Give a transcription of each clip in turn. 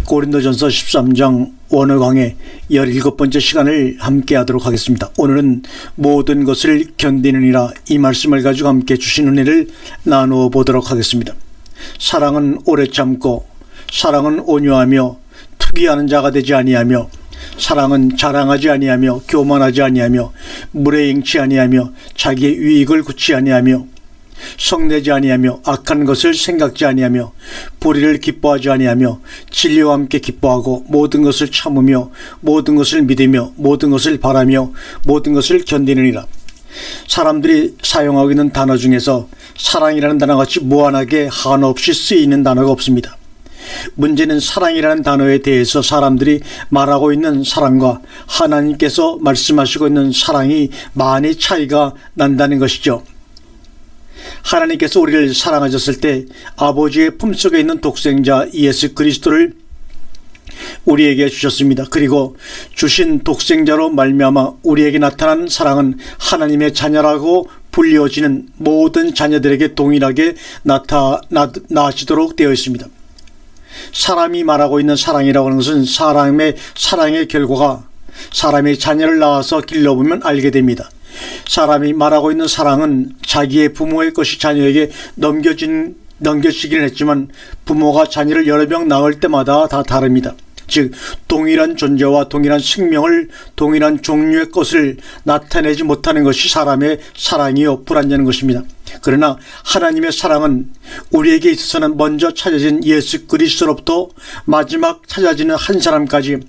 고린도전서 13장 원어 강의 17번째 시간을 함께 하도록 하겠습니다. 오늘은 모든 것을 견디느니라, 이 말씀을 가지고 함께 주신 은혜를 나누어 보도록 하겠습니다. 사랑은 오래 참고, 사랑은 온유하며 투기하는 자가 되지 아니하며, 사랑은 자랑하지 아니하며 교만하지 아니하며 물에 잉치 아니하며 자기의 유익을 굳지 아니하며 성내지 아니하며 악한 것을 생각지 아니하며 불의를 기뻐하지 아니하며 진리와 함께 기뻐하고 모든 것을 참으며 모든 것을 믿으며 모든 것을 바라며 모든 것을 견디느니라. 사람들이 사용하고 있는 단어 중에서 사랑이라는 단어같이 무한하게 한없이 쓰이는 단어가 없습니다. 문제는 사랑이라는 단어에 대해서 사람들이 말하고 있는 사랑과 하나님께서 말씀하시고 있는 사랑이 많이 차이가 난다는 것이죠. 하나님께서 우리를 사랑하셨을 때 아버지의 품속에 있는 독생자 예수 그리스도를 우리에게 주셨습니다. 그리고 주신 독생자로 말미암아 우리에게 나타난 사랑은 하나님의 자녀라고 불리워지는 모든 자녀들에게 동일하게 나타나시도록 되어 있습니다. 사람이 말하고 있는 사랑이라고 하는 것은 사람의 사랑의 결과가 사람의 자녀를 낳아서 길러보면 알게 됩니다. 사람이 말하고 있는 사랑은 자기의 부모의 것이 자녀에게 넘겨지기는 했지만 부모가 자녀를 여러 명 낳을 때마다 다 다릅니다. 즉 동일한 존재와 동일한 생명을 동일한 종류의 것을 나타내지 못하는 것이 사람의 사랑이요 불완전한 것입니다. 그러나 하나님의 사랑은 우리에게 있어서는 먼저 찾아진 예수 그리스도로부터 마지막 찾아지는 한 사람까지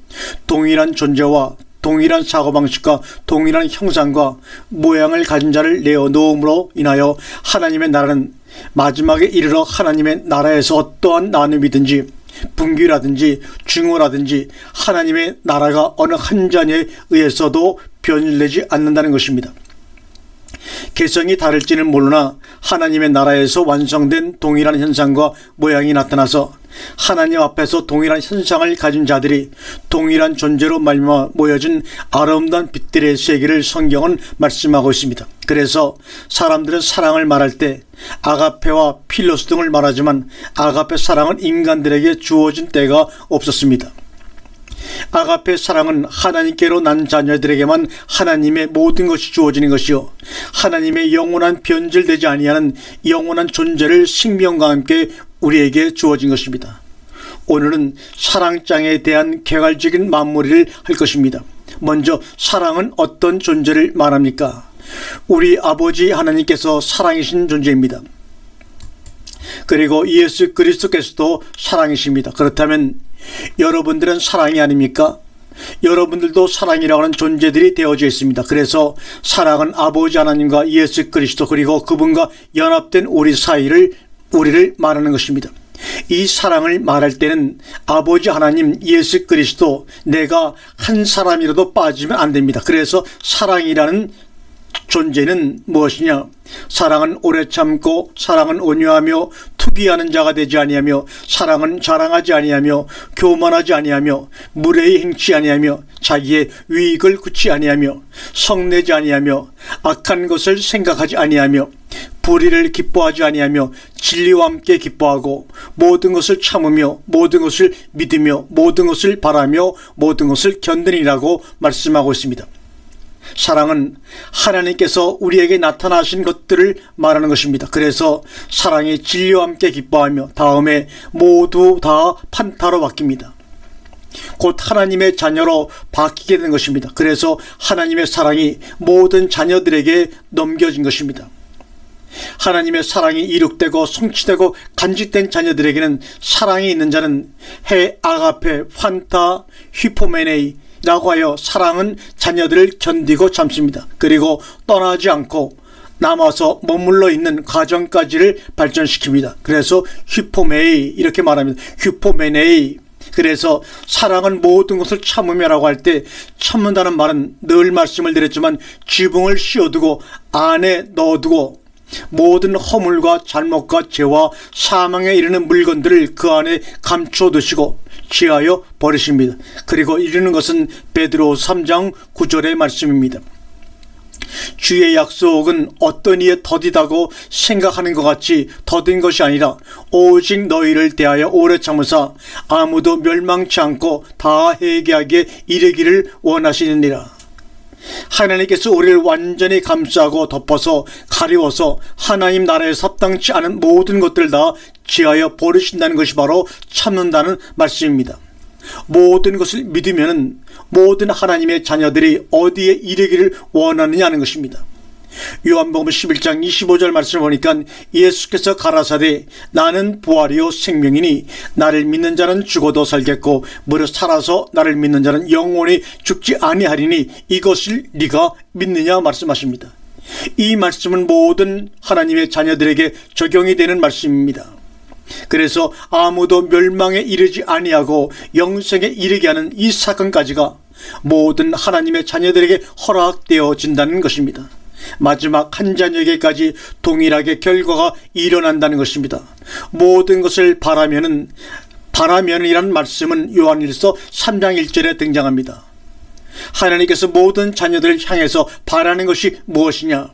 동일한 존재와 동일한 사고방식과 동일한 형상과 모양을 가진 자를 내어 놓음으로 인하여 하나님의 나라는 마지막에 이르러 하나님의 나라에서 어떠한 나눔이든지 분규라든지 중호라든지 하나님의 나라가 어느 한 자녀에 의해서도 변질되지 않는다는 것입니다. 개성이 다를지는 모르나 하나님의 나라에서 완성된 동일한 현상과 모양이 나타나서 하나님 앞에서 동일한 현상을 가진 자들이 동일한 존재로 말미암아 모여진 아름다운 빛들의 세계를 성경은 말씀하고 있습니다. 그래서 사람들은 사랑을 말할 때 아가페와 필로스 등을 말하지만 아가페 사랑은 인간들에게 주어진 때가 없었습니다. 아가페 사랑은 하나님께로 난 자녀들에게만 하나님의 모든 것이 주어지는 것이요 하나님의 영원한 변질되지 아니하는 영원한 존재를 생명과 함께 우리에게 주어진 것입니다. 오늘은 사랑장에 대한 개괄적인 마무리를 할 것입니다. 먼저 사랑은 어떤 존재를 말합니까? 우리 아버지 하나님께서 사랑이신 존재입니다. 그리고 예수 그리스도께서도 사랑이십니다. 그렇다면 여러분들은 사랑이 아닙니까? 여러분들도 사랑이라고 하는 존재들이 되어져 있습니다. 그래서 사랑은 아버지 하나님과 예수 그리스도 그리고 그분과 연합된 우리를 말하는 것입니다. 이 사랑을 말할 때는 아버지 하나님 예수 그리스도 내가 한 사람이라도 빠지면 안 됩니다. 그래서 사랑이라는 존재는 무엇이냐? 사랑은 오래 참고 사랑은 온유하며 투기하는 자가 되지 아니하며 사랑은 자랑하지 아니하며 교만하지 아니하며 무례히 행치 아니하며 자기의 유익을 굳지 아니하며 성내지 아니하며 악한 것을 생각하지 아니하며 불의를 기뻐하지 아니하며 진리와 함께 기뻐하고 모든 것을 참으며 모든 것을 믿으며 모든 것을 바라며 모든 것을 견디니라고 말씀하고 있습니다. 사랑은 하나님께서 우리에게 나타나신 것들을 말하는 것입니다. 그래서 사랑이 진리와 함께 기뻐하며 다음에 모두 다 판타로 바뀝니다. 곧 하나님의 자녀로 바뀌게 된 것입니다. 그래서 하나님의 사랑이 모든 자녀들에게 넘겨진 것입니다. 하나님의 사랑이 이룩되고 성취되고 간직된 자녀들에게는 사랑이 있는 자는 헤 아가페 판타 휘포메네이 라고 하여 사랑은 자녀들을 견디고 참습니다. 그리고 떠나지 않고 남아서 머물러 있는 가정까지를 발전시킵니다. 그래서 휘포메이 이렇게 말합니다. 휘포메네이. 그래서 사랑은 모든 것을 참으며 라고 할 때 참는다는 말은 늘 말씀을 드렸지만 지붕을 씌워두고 안에 넣어두고 모든 허물과 잘못과 죄와 사망에 이르는 물건들을 그 안에 감춰두시고 취하여 버리십니다. 그리고 이르는 것은 베드로 3장 9절의 말씀입니다. 주의 약속은 어떤 이에 더디다고 생각하는 것 같이 더딘 것이 아니라 오직 너희를 대하여 오래 참으사 아무도 멸망치 않고 다 회개하기에 이르기를 원하시느니라. 하나님께서 우리를 완전히 감싸고 덮어서 가리워서 하나님 나라에 합당치 않은 모든 것들을 다 지하여 버리신다는 것이 바로 참는다는 말씀입니다. 모든 것을 믿으면 모든 하나님의 자녀들이 어디에 이르기를 원하느냐 하는 것입니다. 요한복음 11장 25절 말씀을 보니까 예수께서 가라사대 나는 부활이요 생명이니 나를 믿는 자는 죽어도 살겠고 무릇 살아서 나를 믿는 자는 영원히 죽지 아니하리니 이것을 네가 믿느냐 말씀하십니다. 이 말씀은 모든 하나님의 자녀들에게 적용이 되는 말씀입니다. 그래서 아무도 멸망에 이르지 아니하고 영생에 이르게 하는 이 사건까지가 모든 하나님의 자녀들에게 허락되어진다는 것입니다. 마지막 한 자녀에게까지 동일하게 결과가 일어난다는 것입니다. 모든 것을 바라면이라는 말씀은 요한일서 3장 1절에 등장합니다. 하나님께서 모든 자녀들을 향해서 바라는 것이 무엇이냐?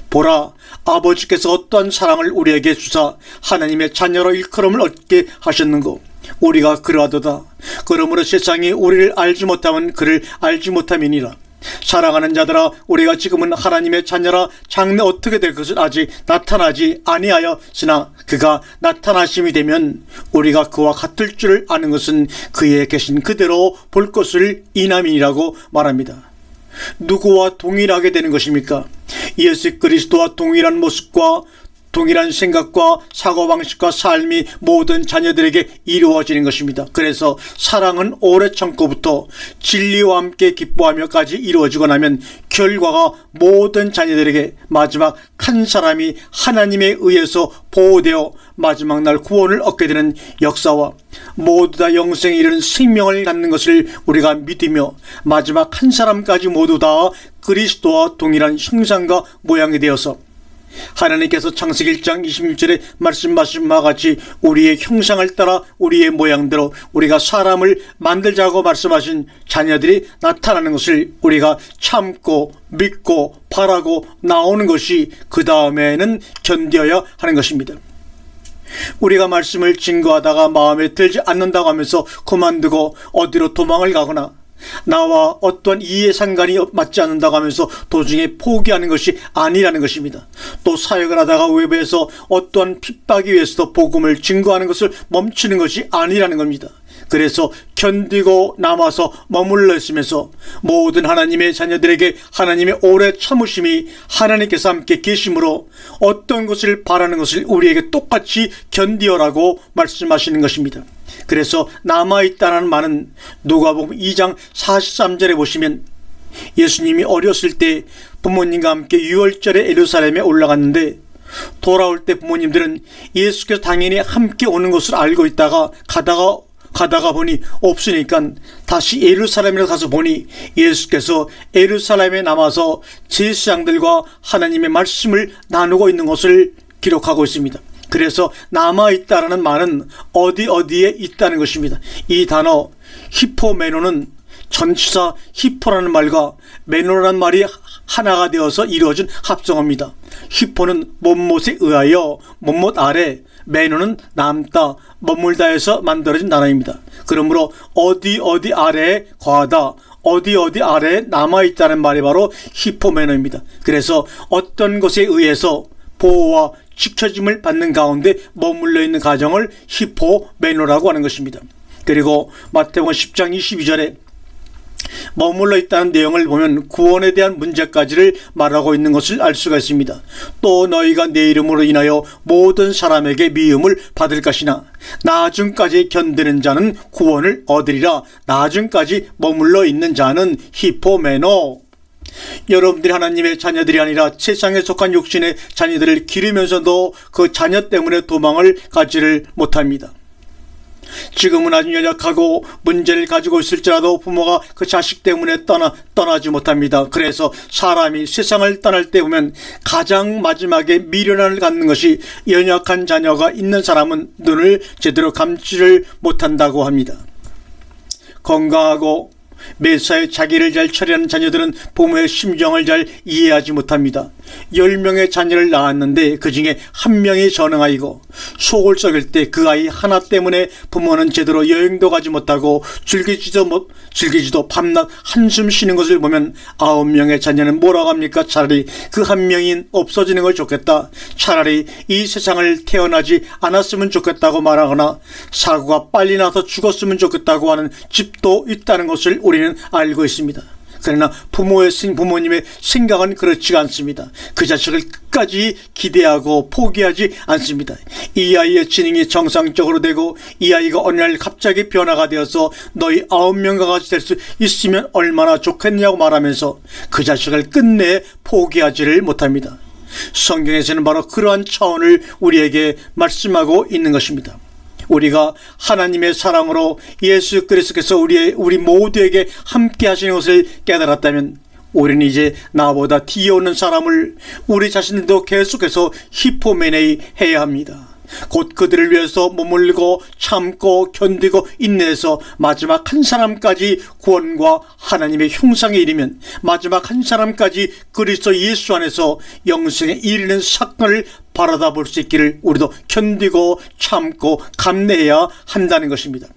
보라, 아버지께서 어떠한 사랑을 우리에게 주사 하나님의 자녀로 일컬음을 얻게 하셨는고 우리가 그러하도다. 그러므로 세상이 우리를 알지 못하면 그를 알지 못함이니라. 사랑하는 자들아, 우리가 지금은 하나님의 자녀라 장래 어떻게 될 것을 아직 나타나지 아니하였으나 그가 나타나심이 되면 우리가 그와 같을 줄을 아는 것은 그에 계신 그대로 볼 것을 이남이라고 말합니다. 누구와 동일하게 되는 것입니까? 예수 그리스도와 동일한 모습과 동일한 생각과 사고방식과 삶이 모든 자녀들에게 이루어지는 것입니다. 그래서 사랑은 오래 참고부터 진리와 함께 기뻐하며까지 이루어지고 나면 결과가 모든 자녀들에게 마지막 한 사람이 하나님에 의해서 보호되어 마지막 날 구원을 얻게 되는 역사와 모두 다 영생에 이르는 생명을 갖는 것을 우리가 믿으며 마지막 한 사람까지 모두 다 그리스도와 동일한 형상과 모양이 되어서 하나님께서 창세기 1장 26절에 말씀하신 바와 같이 우리의 형상을 따라 우리의 모양대로 우리가 사람을 만들자고 말씀하신 자녀들이 나타나는 것을 우리가 참고 믿고 바라고 나오는 것이 그 다음에는 견뎌야 하는 것입니다. 우리가 말씀을 증거하다가 마음에 들지 않는다고 하면서 그만두고 어디로 도망을 가거나 나와 어떤 이해상관이 맞지 않는다고 하면서 도중에 포기하는 것이 아니라는 것입니다. 또 사역을 하다가 외부에서 어떠한 핍박이 위해서도 복음을 증거하는 것을 멈추는 것이 아니라는 겁니다. 그래서 견디고 남아서 머물러 있으면서 모든 하나님의 자녀들에게 하나님의 오래 참으심이 하나님께서 함께 계심으로 어떤 것을 바라는 것을 우리에게 똑같이 견디어라고 말씀하시는 것입니다. 그래서 남아있다는 말은 누가복음 2장 43절에 보시면 예수님이 어렸을 때 부모님과 함께 유월절에 예루살렘에 올라갔는데 돌아올 때 부모님들은 예수께서 당연히 함께 오는 것을 알고 있다가 가다가 보니 없으니까 다시 예루살렘에 가서 보니 예수께서 예루살렘에 남아서 제사장들과 하나님의 말씀을 나누고 있는 것을 기록하고 있습니다. 그래서 남아있다라는 말은 어디에 있다는 것입니다. 이 단어 히포메노는 전치사 히포라는 말과 메노라는 말이 하나가 되어서 이루어진 합성어입니다. 히포는 못못에 의하여 못못 아래, 메노는 남다, 머물다에서 만들어진 단어입니다. 그러므로 어디 아래에 거하다, 어디 아래에 남아있다는 말이 바로 히포메노입니다. 그래서 어떤 것에 의해서 보호와 지켜짐을 받는 가운데 머물러 있는 가정을 히포메노라고 하는 것입니다. 그리고 마태복음 10장 22절에 머물러 있다는 내용을 보면 구원에 대한 문제까지를 말하고 있는 것을 알 수가 있습니다. 또 너희가 내 이름으로 인하여 모든 사람에게 미움을 받을 것이나 나중까지 견디는 자는 구원을 얻으리라. 나중까지 머물러 있는 자는 히포메노. 여러분들이 하나님의 자녀들이 아니라 세상에 속한 육신의 자녀들을 기르면서도 그 자녀 때문에 도망을 가지를 못합니다. 지금은 아주 연약하고 문제를 가지고 있을지라도 부모가 그 자식 때문에 떠나지 못합니다. 그래서 사람이 세상을 떠날 때 보면 가장 마지막에 미련을 갖는 것이 연약한 자녀가 있는 사람은 눈을 제대로 감지를 못한다고 합니다. 건강하고 매사에 자기를 잘 처리하는 자녀들은 부모의 심정을 잘 이해하지 못합니다. 10명의 자녀를 낳았는데 그 중에 1명이 전응아이고 속을 썩일 때 그 아이 하나 때문에 부모는 제대로 여행도 가지 못하고 즐기지도 밤낮 한숨 쉬는 것을 보면 9명의 자녀는 뭐라고 합니까? 차라리 그 1명이 없어지는 걸 좋겠다. 차라리 이 세상을 태어나지 않았으면 좋겠다고 말하거나 사고가 빨리 나서 죽었으면 좋겠다고 하는 집도 있다는 것을 우리는 알고 있습니다. 그러나 부모님의 생각은 그렇지가 않습니다. 그 자식을 끝까지 기대하고 포기하지 않습니다. 이 아이의 지능이 정상적으로 되고 이 아이가 어느 날 갑자기 변화가 되어서 너희 9명과 같이 될 수 있으면 얼마나 좋겠냐고 말하면서 그 자식을 끝내 포기하지를 못합니다. 성경에서는 바로 그러한 차원을 우리에게 말씀하고 있는 것입니다. 우리가 하나님의 사랑으로 예수 그리스도께서 우리 모두에게 함께 하시는 것을 깨달았다면 우리는 이제 나보다 뒤에 오는 사람을 우리 자신들도 계속해서 히포메네이 해야 합니다. 곧 그들을 위해서 머물고 참고 견디고 인내해서 마지막 한 사람까지 구원과 하나님의 형상에 이르면 마지막 한 사람까지 그리스도 예수 안에서 영생에 이르는 사건을 바라다 볼 수 있기를 우리도 견디고 참고 감내해야 한다는 것입니다.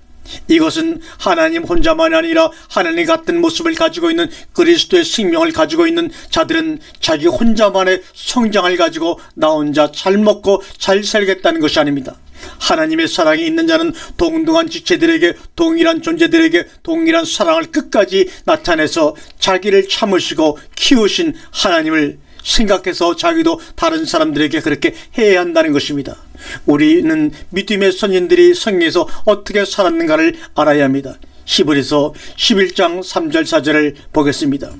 이것은 하나님 혼자만이 아니라 하나님 같은 모습을 가지고 있는 그리스도의 생명을 가지고 있는 자들은 자기 혼자만의 성장을 가지고 나 혼자 잘 먹고 잘 살겠다는 것이 아닙니다. 하나님의 사랑이 있는 자는 동등한 지체들에게, 동일한 존재들에게 동일한 사랑을 끝까지 나타내서 자기를 참으시고 키우신 하나님을 생각해서 자기도 다른 사람들에게 그렇게 해야 한다는 것입니다. 우리는 믿음의 선인들이 성경에서 어떻게 살았는가를 알아야 합니다. 히브리서 11장 3절 4절을 보겠습니다.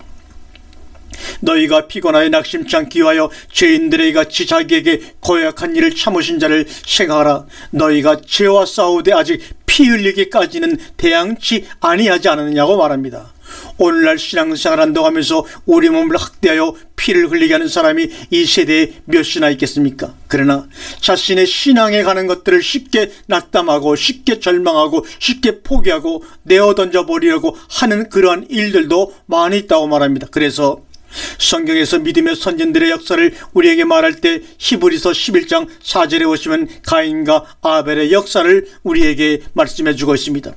너희가 피곤하여 낙심치 않기 위하여 죄인들에게 같이 자기에게 고약한 일을 참으신 자를 생각하라. 너희가 죄와 싸우되 아직 피 흘리기까지는 대항치 아니하지 않았느냐고 말합니다. 오늘날 신앙생활 한다고 하면서 우리 몸을 학대하여 피를 흘리게 하는 사람이 이 세대에 몇이나 있겠습니까? 그러나 자신의 신앙에 가는 것들을 쉽게 낙담하고 쉽게 절망하고 쉽게 포기하고 내어 던져버리려고 하는 그러한 일들도 많이 있다고 말합니다. 그래서 성경에서 믿음의 선진들의 역사를 우리에게 말할 때 히브리서 11장 4절에 보시면 가인과 아벨의 역사를 우리에게 말씀해 주고 있습니다.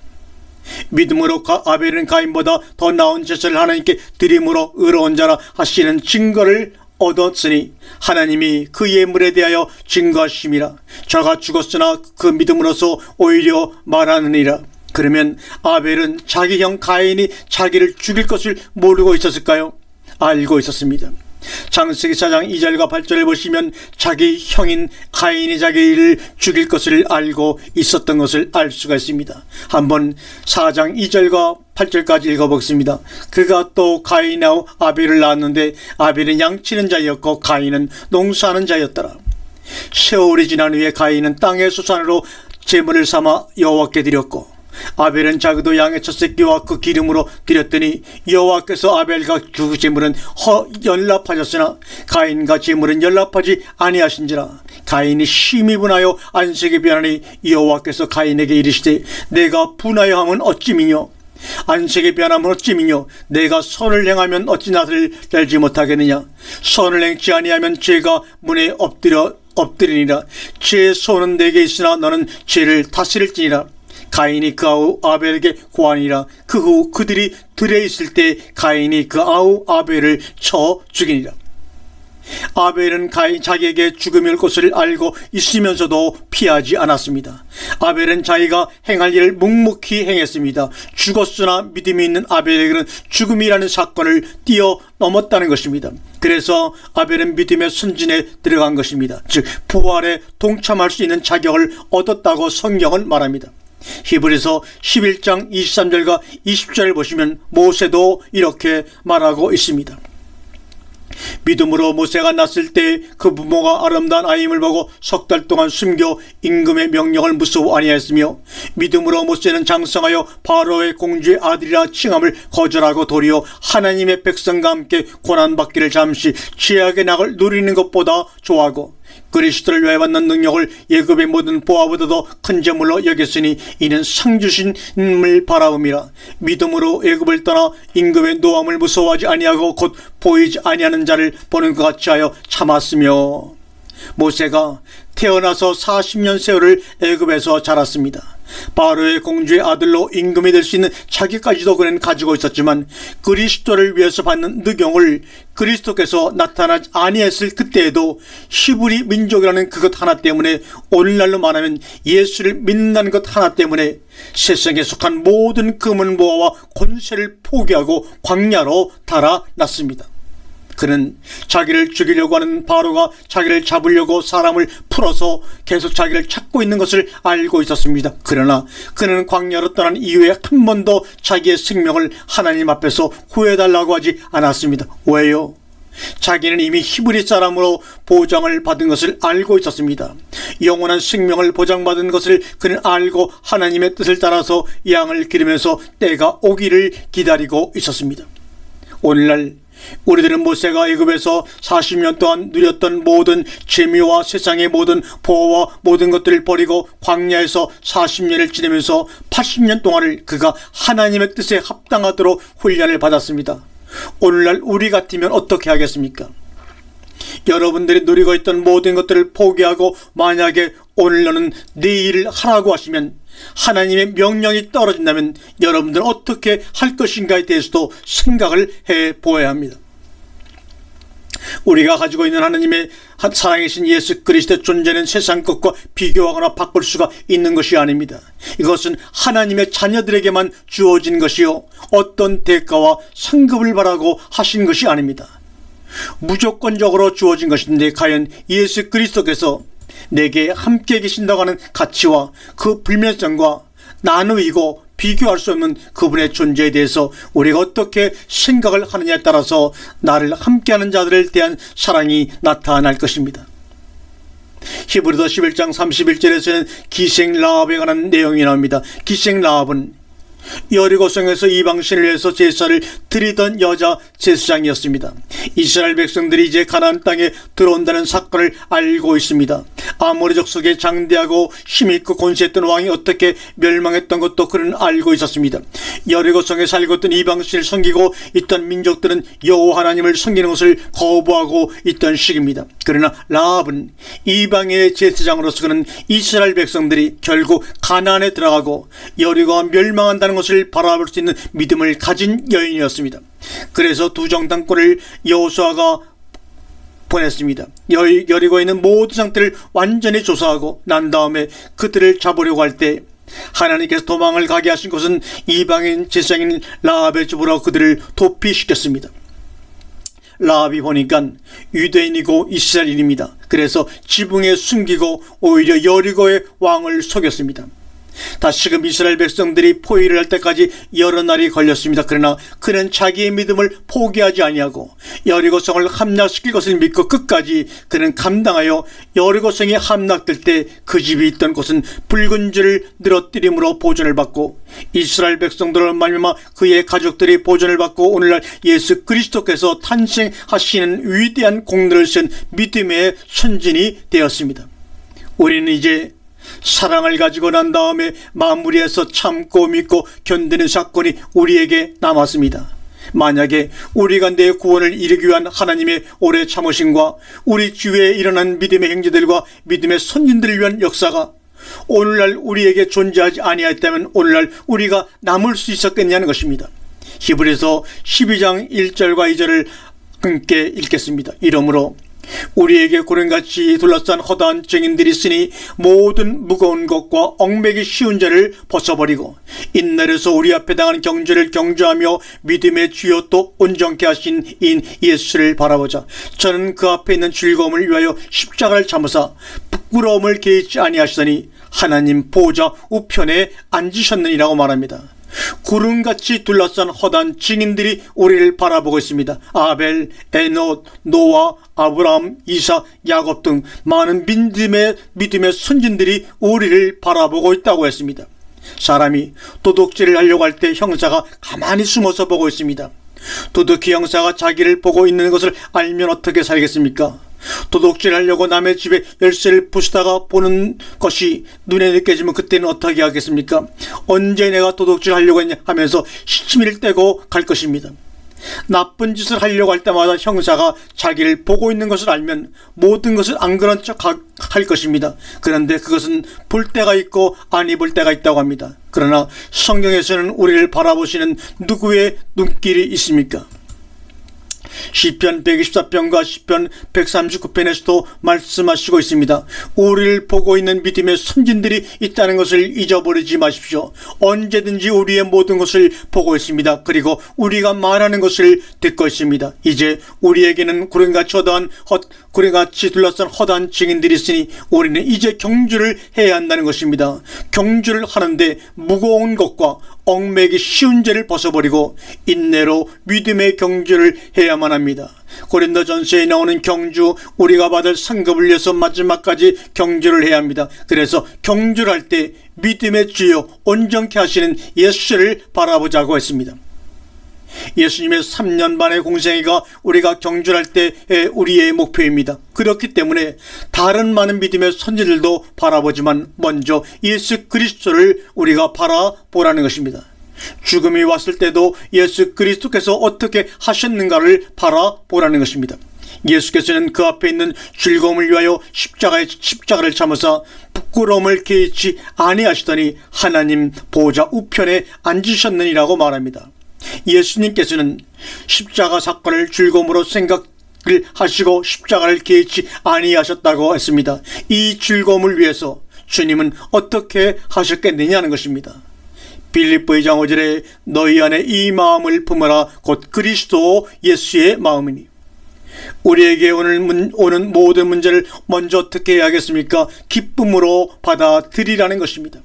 믿음으로 아벨은 가인보다 더 나은 제사를 하나님께 드림으로 의로운 자라 하시는 증거를 얻었으니 하나님이 그 예물에 대하여 증거하심이라. 저가 죽었으나 그 믿음으로서 오히려 말하느니라. 그러면 아벨은 자기 형 가인이 자기를 죽일 것을 모르고 있었을까요? 알고 있었습니다. 창세기 4장 2절과 8절을 보시면 자기 형인 가인이 자기를 죽일 것을 알고 있었던 것을 알 수가 있습니다. 한번 4장 2절과 8절까지 읽어보겠습니다. 그가 또 가인하고 아벨을 낳았는데 아벨은 양치는 자였고 가인은 농사하는 자였더라. 세월이 지난 후에 가인은 땅의 수산으로 제물을 삼아 여호와께 드렸고 아벨은 자기도 양의 첫 새끼와 그 기름으로 드렸더니 여호와께서 아벨과 그 제물은 연락하셨으나 가인과 제물은 연락하지 아니하신지라. 가인이 심히 분하여 안색이 변하니 여호와께서 가인에게 이르시되 내가 분하여 함은 어찌미뇨 안색이 변하면 어찌미뇨 내가 선을 행하면 어찌 낯을 열지 못하겠느냐. 선을 행치 아니하면 죄가 문에 엎드리니라. 죄의 손은 내게 있으나 너는 죄를 다스릴지니라. 가인이 그 아우 아벨에게 고하니라. 그 후 그들이 들에 있을 때 가인이 그 아우 아벨을 쳐 죽이니라. 아벨은 자기에게 죽음이 올 것을 알고 있으면서도 피하지 않았습니다. 아벨은 자기가 행할 일을 묵묵히 행했습니다. 죽었으나 믿음이 있는 아벨에게는 죽음이라는 사건을 뛰어넘었다는 것입니다. 그래서 아벨은 믿음의 선진에 들어간 것입니다. 즉 부활에 동참할 수 있는 자격을 얻었다고 성경은 말합니다. 히브리서 11장 23절과 20절을 보시면 모세도 이렇게 말하고 있습니다. 믿음으로 모세가 낳았을 때 그 부모가 아름다운 아임을 보고 석 달 동안 숨겨 임금의 명령을 무서워 아니하였으며 믿음으로 모세는 장성하여 바로의 공주의 아들이라 칭함을 거절하고 도리어 하나님의 백성과 함께 고난받기를 잠시 죄악의 낙을 누리는 것보다 좋아하고 그리스도를 위하여 받는 능력을 예급의 모든 보화보다도 큰 재물로 여겼으니 이는 상 주심을 바라봄이라. 믿음으로 예급을 떠나 임금의 노함을 무서워하지 아니하고 곧 보이지 아니하는 자를 보는 것 같이 하여 참았으며, 모세가 태어나서 40년 세월을 애굽에서 자랐습니다. 바로의 공주의 아들로 임금이 될 수 있는 자격까지도 그는 가지고 있었지만 그리스도를 위해서 받는 능력을 그리스도께서 나타나지 아니했을 그때에도 히브리 민족이라는 그것 하나 때문에, 오늘날로 말하면 예수를 믿는다는 것 하나 때문에 세상에 속한 모든 금은보화와 권세를 포기하고 광야로 달아났습니다. 그는 자기를 죽이려고 하는 바로가 자기를 잡으려고 사람을 풀어서 계속 자기를 찾고 있는 것을 알고 있었습니다. 그러나 그는 광야로 떠난 이후에 한 번도 자기의 생명을 하나님 앞에서 구해달라고 하지 않았습니다. 왜요? 자기는 이미 히브리 사람으로 보장을 받은 것을 알고 있었습니다. 영원한 생명을 보장받은 것을 그는 알고 하나님의 뜻을 따라서 양을 기르면서 때가 오기를 기다리고 있었습니다. 오늘날 우리들은 모세가 애굽에서 40년 동안 누렸던 모든 재미와 세상의 모든 보호와 모든 것들을 버리고 광야에서 40년을 지내면서 80년 동안을 그가 하나님의 뜻에 합당하도록 훈련을 받았습니다. 오늘날 우리 같으면 어떻게 하겠습니까? 여러분들이 누리고 있던 모든 것들을 포기하고 만약에 오늘 너는 네 일을 하라고 하시면, 하나님의 명령이 떨어진다면 여러분들은 어떻게 할 것인가에 대해서도 생각을 해보아야 합니다. 우리가 가지고 있는 하나님의 살아계신 예수 그리스도의 존재는 세상 것과 비교하거나 바꿀 수가 있는 것이 아닙니다. 이것은 하나님의 자녀들에게만 주어진 것이요, 어떤 대가와 상급을 바라고 하신 것이 아닙니다. 무조건적으로 주어진 것인데, 과연 예수 그리스도께서 내게 함께 계신다고 하는 가치와 그 불면증과 나누이고 비교할 수 없는 그분의 존재에 대해서 우리가 어떻게 생각을 하느냐에 따라서 나를 함께하는 자들에 대한 사랑이 나타날 것입니다. 히브리서 11장 31절에서는 기생 라합에 관한 내용이 나옵니다. 기생 라합은 여리고성에서 이방신을 위해서 제사를 드리던 여자 제사장이었습니다. 이스라엘 백성들이 이제 가나안 땅에 들어온다는 사건을 알고 있습니다. 아모리족 속에 장대하고 힘있고 권세했던 왕이 어떻게 멸망했던 것도 그는 알고 있었습니다. 여리고성에 살고 있던 이방신을 섬기고 있던 민족들은 여호와 하나님을 섬기는 것을 거부하고 있던 시기입니다. 그러나 라합은 이방의 제사장으로서 그는 이스라엘 백성들이 결국 가나안에 들어가고 여리고가 멸망한다는 것을 바라볼 수 있는 믿음을 가진 여인이었습니다. 그래서 두 정탐꾼을 여호수아가 보냈습니다. 여리고에 있는 모든 상태를 완전히 조사하고 난 다음에 그들을 잡으려고 할 때 하나님께서 도망을 가게 하신 곳은 이방인 제사장인 라합의 집으로 그들을 도피시켰습니다. 라합이 보니까 유대인이고 이스라엘인입니다. 그래서 지붕에 숨기고 오히려 여리고의 왕을 속였습니다. 다시금 이스라엘 백성들이 포위를 할 때까지 여러 날이 걸렸습니다. 그러나 그는 자기의 믿음을 포기하지 아니하고 여리고성을 함락시킬 것을 믿고 끝까지 그는 감당하여 여리고성이 함락될 때 그 집이 있던 곳은 붉은 줄을 늘어뜨림으로 보존을 받고 이스라엘 백성들을 말미암아 그의 가족들이 보존을 받고 오늘날 예수 그리스도께서 탄생하시는 위대한 공로를 쓴 믿음의 선진이 되었습니다. 우리는 이제 사랑을 가지고 난 다음에 마무리해서 참고 믿고 견디는 사건이 우리에게 남았습니다. 만약에 우리가 내 구원을 이루기 위한 하나님의 오래 참으심과 우리 주위에 일어난 믿음의 형제들과 믿음의 선진들을 위한 역사가 오늘날 우리에게 존재하지 아니하였다면 오늘날 우리가 남을 수 있었겠냐는 것입니다. 히브리서 12장 1절과 2절을 함께 읽겠습니다. 이러므로 우리에게 구름같이 둘러싼 허다한 증인들이 있으니 모든 무거운 것과 얽매기 쉬운 죄를 벗어버리고 인날에서 우리 앞에 당하는 경주를 경주하며 믿음의 주요 또 온전케 하신 인 예수를 바라보자. 저는 그 앞에 있는 즐거움을 위하여 십자가를 참으사 부끄러움을 개의치 아니하시더니 하나님 보좌 우편에 앉으셨느니라고 말합니다. 구름같이 둘러싼 허다한 증인들이 우리를 바라보고 있습니다. 아벨, 에녹, 노아, 아브라함, 이삭, 야곱 등 많은 믿음의 선진들이 우리를 바라보고 있다고 했습니다. 사람이 도둑질을 하려고 할 때 형사가 가만히 숨어서 보고 있습니다. 도둑이 형사가 자기를 보고 있는 것을 알면 어떻게 살겠습니까? 도둑질하려고 남의 집에 열쇠를 부수다가 보는 것이 눈에 느껴지면 그때는 어떻게 하겠습니까? 언제 내가 도둑질하려고 했냐 하면서 시치미를 떼고 갈 것입니다. 나쁜 짓을 하려고 할 때마다 형사가 자기를 보고 있는 것을 알면 모든 것을 안 그런 척 할 것입니다. 그런데 그것은 볼 때가 있고 아니 볼 때가 있다고 합니다. 그러나 성경에서는 우리를 바라보시는 누구의 눈길이 있습니까? 시편 124편과 시편 139편에서도 말씀하시고 있습니다. 우리를 보고 있는 믿음의 선진들이 있다는 것을 잊어버리지 마십시오. 언제든지 우리의 모든 것을 보고 있습니다. 그리고 우리가 말하는 것을 듣고 있습니다. 이제 우리에게는 구름같이 둘러싼 허다한 증인들이 있으니 우리는 이제 경주를 해야 한다는 것입니다. 경주를 하는데 무거운 것과 얽매기 쉬운 죄를 벗어버리고 인내로 믿음의 경주를 해야만 합니다. 고린도전서에 나오는 경주, 우리가 받을 상급을 위해서 마지막까지 경주를 해야 합니다. 그래서 경주를 할 때 믿음의 주여 온전케 하시는 예수를 바라보자고 했습니다. 예수님의 3년 반의 공생애가 우리가 경주할 때의 우리의 목표입니다. 그렇기 때문에 다른 많은 믿음의 선지들도 바라보지만 먼저 예수 그리스도를 우리가 바라보라는 것입니다. 죽음이 왔을 때도 예수 그리스도께서 어떻게 하셨는가를 바라보라는 것입니다. 예수께서는 그 앞에 있는 즐거움을 위하여 십자가를 참으사 부끄러움을 개의치 아니하시더니 하나님 보좌 우편에 앉으셨느니라고 말합니다. 예수님께서는 십자가 사건을 즐거움으로 생각을 하시고 십자가를 개의치 아니하셨다고 했습니다. 이 즐거움을 위해서 주님은 어떻게 하셨겠느냐는 것입니다. 빌립보 2장 5절에 너희 안에 이 마음을 품으라 곧 그리스도 예수의 마음이니. 우리에게 오는 모든 문제를 먼저 어떻게 해야겠습니까? 기쁨으로 받아들이라는 것입니다.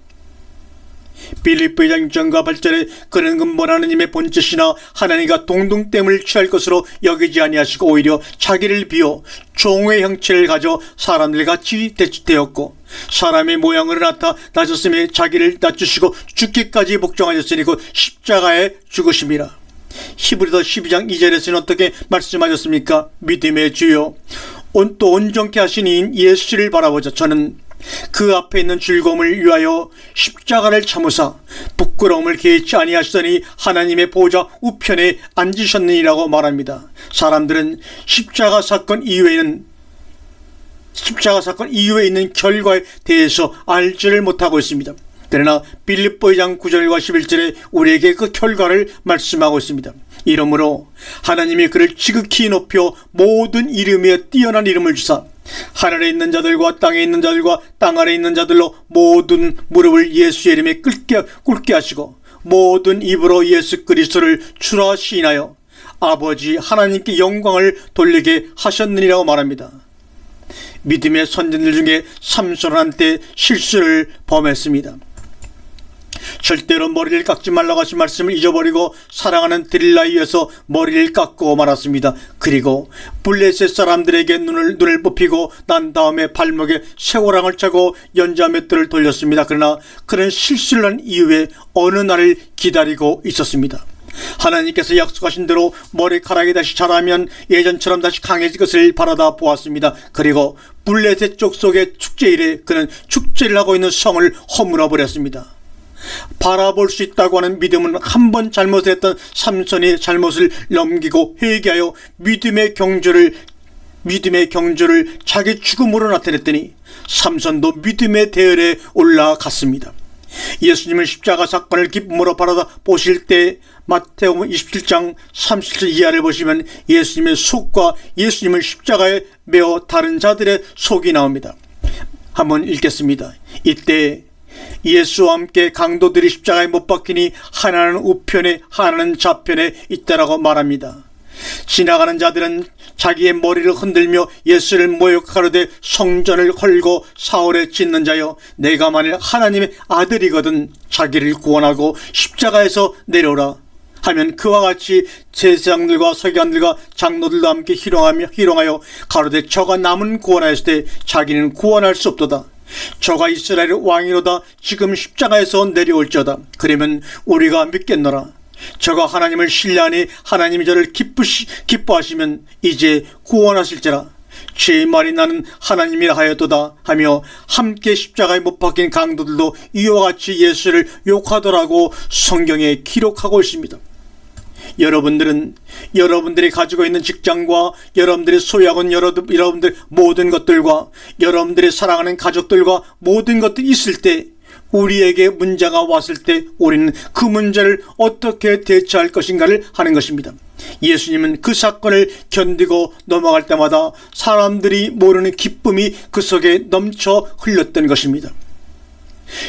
빌립보 2장 6절과 8절에 그는 근본 하나님의 본체시나 하나님과 동등됨을 취할 것으로 여기지 아니하시고 오히려 자기를 비워 종의 형체를 가져 사람들 같이 되었고 사람의 모양으로 나타나셨으며 자기를 낮추시고 죽기까지 복종하셨으니 곧 십자가에 죽으심이라. 히브리서 12장 2절에서는 어떻게 말씀하셨습니까? 믿음의 주여 또 온전케 하신 예수를 바라보자. 저는 그 앞에 있는 즐거움을 위하여 십자가를 참으사 부끄러움을 개의치 아니하시더니 하나님의 보좌 우편에 앉으셨느니라고 말합니다. 사람들은 십자가 사건 이후에 있는 결과에 대해서 알지를 못하고 있습니다. 그러나 빌립보 2장 9절과 11절에 우리에게 그 결과를 말씀하고 있습니다. 이러므로 하나님이 그를 지극히 높여 모든 이름 위에 뛰어난 이름을 주사 하늘에 있는 자들과 땅에 있는 자들과 땅 아래 있는 자들로 모든 무릎을 예수의 이름에 꿇게 하시고 모든 입으로 예수 그리스도를 주라 시인하여 아버지 하나님께 영광을 돌리게 하셨느니라고 말합니다. 믿음의 선진들 중에 삼손은 한때 실수를 범했습니다. 절대로 머리를 깎지 말라고 하신 말씀을 잊어버리고 사랑하는 들릴라에 의해서 머리를 깎고 말았습니다. 그리고 블레셋 사람들에게 눈을 뽑히고 난 다음에 발목에 쇠고랑을 차고 연자 맷돌을 돌렸습니다. 그러나 그런 실수를 한 이후에 어느 날을 기다리고 있었습니다. 하나님께서 약속하신 대로 머리카락이 다시 자라면 예전처럼 다시 강해질 것을 바라다 보았습니다. 그리고 블레셋 족속의 축제일에 그는 축제를 하고 있는 성을 허물어 버렸습니다. 바라볼 수 있다고 하는 믿음은 한 번 잘못했던 삼손이 잘못을 넘기고 회개하여 믿음의 경주를 자기 죽음으로 나타냈더니 삼손도 믿음의 대열에 올라갔습니다. 예수님은 십자가 사건을 기쁨으로 바라다 보실 때 마태복음 27장 37절 이하를 보시면 예수님의 속과 예수님을 십자가에 메어 다른 자들의 속이 나옵니다. 한번 읽겠습니다. 이때 예수와 함께 강도들이 십자가에 못 박히니 하나는 우편에 하나는 좌편에 있다라고 말합니다. 지나가는 자들은 자기의 머리를 흔들며 예수를 모욕하려되 성전을 헐고 사울에 짓는 자여 내가 만일 하나님의 아들이거든 자기를 구원하고 십자가에서 내려오라 하면 그와 같이 제사장들과 서기관들과 장로들과 함께 희롱하여 가로되 저가 남은 구원하였을 때 자기는 구원할 수 없도다. 저가 이스라엘의 왕이로다 지금 십자가에서 내려올지어다. 그러면 우리가 믿겠노라. 저가 하나님을 신뢰하니 하나님이 저를 기뻐하시면 이제 구원하실지라. 제 말이 나는 하나님이라 하였도다 하며 함께 십자가에 못 박힌 강도들도 이와 같이 예수를 욕하더라고 성경에 기록하고 있습니다. 여러분들은 여러분들이 가지고 있는 직장과 여러분들이 소유하고 있는 여러분들 모든 것들과 여러분들이 사랑하는 가족들과 모든 것들이 있을 때, 우리에게 문제가 왔을 때 우리는 그 문제를 어떻게 대처할 것인가를 하는 것입니다. 예수님은 그 사건을 견디고 넘어갈 때마다 사람들이 모르는 기쁨이 그 속에 넘쳐 흘렀던 것입니다.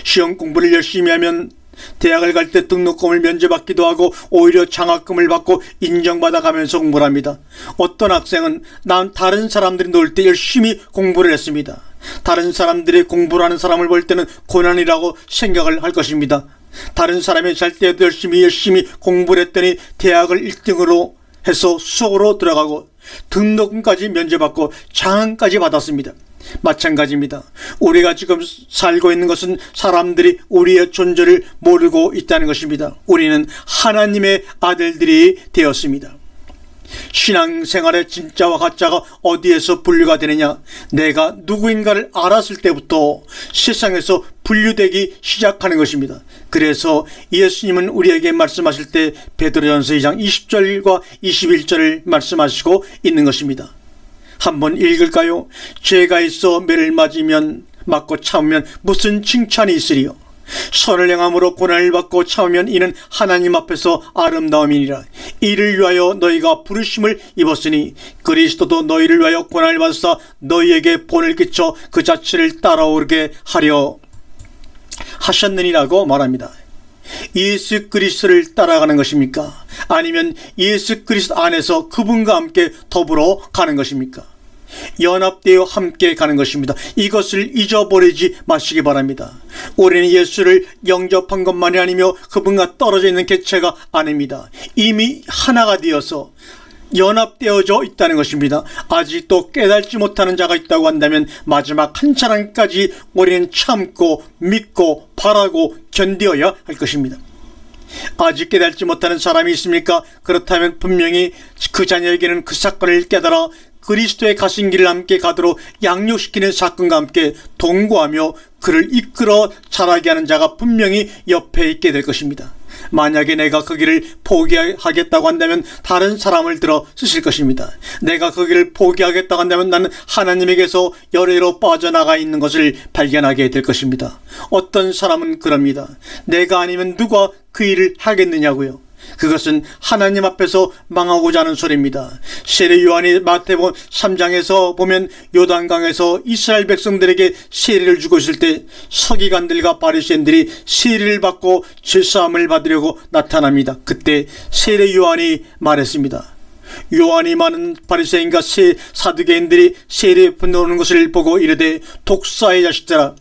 시험 공부를 열심히 하면 대학을 갈 때 등록금을 면제받기도 하고 오히려 장학금을 받고 인정받아 가면서 공부를 합니다. 어떤 학생은 난 다른 사람들이 놀 때 열심히 공부를 했습니다. 다른 사람들이 공부를 하는 사람을 볼 때는 고난이라고 생각을 할 것입니다. 다른 사람이 잘 때도 열심히 공부를 했더니 대학을 1등으로 해서 수석으로 들어가고 등록금까지 면제받고 장학까지 받았습니다. 마찬가지입니다. 우리가 지금 살고 있는 것은 사람들이 우리의 존재를 모르고 있다는 것입니다. 우리는 하나님의 아들들이 되었습니다. 신앙생활의 진짜와 가짜가 어디에서 분류가 되느냐? 내가 누구인가를 알았을 때부터 세상에서 분류되기 시작하는 것입니다. 그래서 예수님은 우리에게 말씀하실 때 베드로전서 2장 20절과 21절을 말씀하시고 있는 것입니다. 한번 읽을까요? 죄가 있어 매를 맞고 참으면 무슨 칭찬이 있으리요? 선을 행함으로 고난을 받고 참으면 이는 하나님 앞에서 아름다움이니라. 이를 위하여 너희가 부르심을 입었으니 그리스도도 너희를 위하여 고난을 받으사 너희에게 본을 끼쳐 그 자체를 따라오르게 하려 하셨느니라고 말합니다. 예수 그리스도를 따라가는 것입니까? 아니면 예수 그리스도 안에서 그분과 함께 더불어 가는 것입니까? 연합되어 함께 가는 것입니다. 이것을 잊어버리지 마시기 바랍니다. 우리는 예수를 영접한 것만이 아니며 그분과 떨어져 있는 개체가 아닙니다. 이미 하나가 되어서 연합되어져 있다는 것입니다. 아직도 깨닫지 못하는 자가 있다고 한다면 마지막 한 사람까지 우리는 참고 믿고 바라고 견뎌야 할 것입니다. 아직 깨닫지 못하는 사람이 있습니까? 그렇다면 분명히 그 자녀에게는 그 사건을 깨달아 그리스도의 가신 길을 함께 가도록 양육시키는 사건과 함께 동거하며 그를 이끌어 자라게 하는 자가 분명히 옆에 있게 될 것입니다. 만약에 내가 그 길을 포기하겠다고 한다면 다른 사람을 들어 쓰실 것입니다. 내가 그 길을 포기하겠다고 한다면 나는 하나님에게서 열애로 빠져나가 있는 것을 발견하게 될 것입니다. 어떤 사람은 그럽니다. 내가 아니면 누가 그 일을 하겠느냐고요. 그것은 하나님 앞에서 망하고자 하는 소리입니다. 세례 요한이 마태복음 3장에서 보면 요단강에서 이스라엘 백성들에게 세례를 주고 있을 때 서기관들과 바리새인들이 세례를 받고 죄사함을 받으려고 나타납니다. 그때 세례 요한이 말했습니다. 요한이 많은 바리새인과 사두개인들이 세례 분노하는 것을 보고 이르되 독사의 자식들아,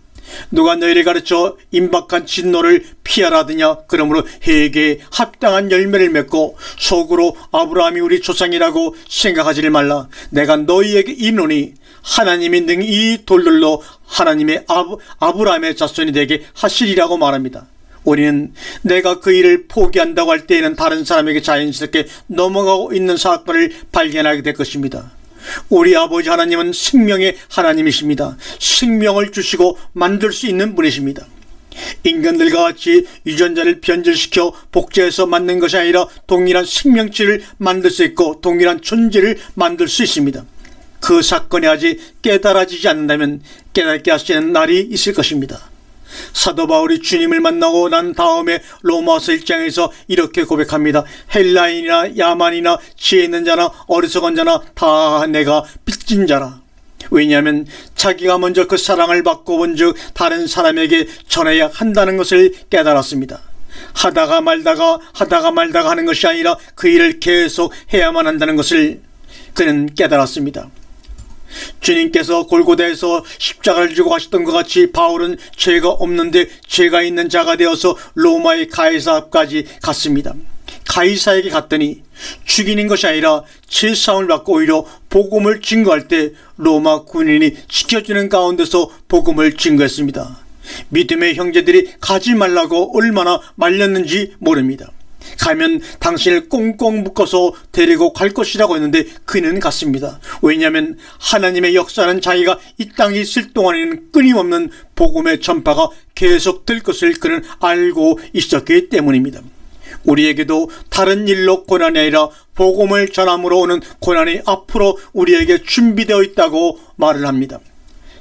누가 너희를 가르쳐 임박한 진노를 피하라 하더냐? 그러므로 해에게 합당한 열매를 맺고 속으로 아브라함이 우리 조상이라고 생각하지를 말라. 내가 너희에게 이르노니 하나님이 능히 이 돌들로 하나님의 아브라함의 자손이 되게 하시리라고 말합니다. 우리는 내가 그 일을 포기한다고 할 때에는 다른 사람에게 자연스럽게 넘어가고 있는 사건을 발견하게 될 것입니다. 우리 아버지 하나님은 생명의 하나님이십니다. 생명을 주시고 만들 수 있는 분이십니다. 인간들과 같이 유전자를 변질시켜 복제해서 만든 것이 아니라 동일한 생명체를 만들 수 있고 동일한 존재를 만들 수 있습니다. 그 사건이 아직 깨달아지지 않는다면 깨닫게 하시는 날이 있을 것입니다. 사도 바울이 주님을 만나고 난 다음에 로마서 1장에서 이렇게 고백합니다. 헬라인이나 야만이나 지혜 있는 자나 어리석은 자나 다 내가 빚진 자라. 왜냐하면 자기가 먼저 그 사랑을 받고 본즉 다른 사람에게 전해야 한다는 것을 깨달았습니다. 하다가 말다가 하는 것이 아니라 그 일을 계속 해야만 한다는 것을 그는 깨달았습니다. 주님께서 골고다에서 십자가를 지고 가셨던 것 같이 바울은 죄가 없는데 죄가 있는 자가 되어서 로마의 가이사 앞까지 갔습니다. 가이사에게 갔더니 죽이는 것이 아니라 제사함을 받고 오히려 복음을 증거할 때 로마 군인이 지켜주는 가운데서 복음을 증거했습니다. 믿음의 형제들이 가지 말라고 얼마나 말렸는지 모릅니다. 가면 당신을 꽁꽁 묶어서 데리고 갈 것이라고 했는데 그는 갔습니다. 왜냐하면 하나님의 역사는 자기가 이 땅에 있을 동안에는 끊임없는 복음의 전파가 계속될 것을 그는 알고 있었기 때문입니다. 우리에게도 다른 일로 고난이 아니라 복음을 전함으로 오는 고난이 앞으로 우리에게 준비되어 있다고 말을 합니다.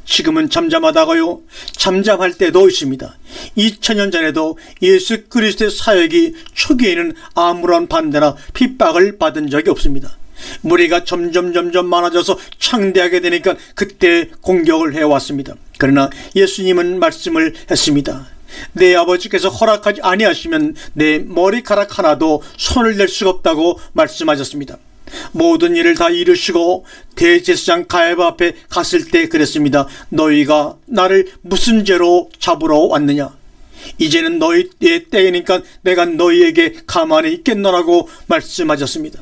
지금은 잠잠하다가요, 잠잠할 때도 있습니다. 2000년 전에도 예수 그리스도의 사역이 초기에는 아무런 반대나 핍박을 받은 적이 없습니다. 무리가 점점 많아져서 창대하게 되니까 그때 공격을 해왔습니다. 그러나 예수님은 말씀을 했습니다. 내 아버지께서 허락하지 아니하시면 내 머리카락 하나도 손을 댈 수가 없다고 말씀하셨습니다. 모든 일을 다 이루시고 대제사장 가야바 앞에 갔을 때 그랬습니다. 너희가 나를 무슨 죄로 잡으러 왔느냐? 이제는 너희의 때이니까 내가 너희에게 가만히 있겠노라고 말씀하셨습니다.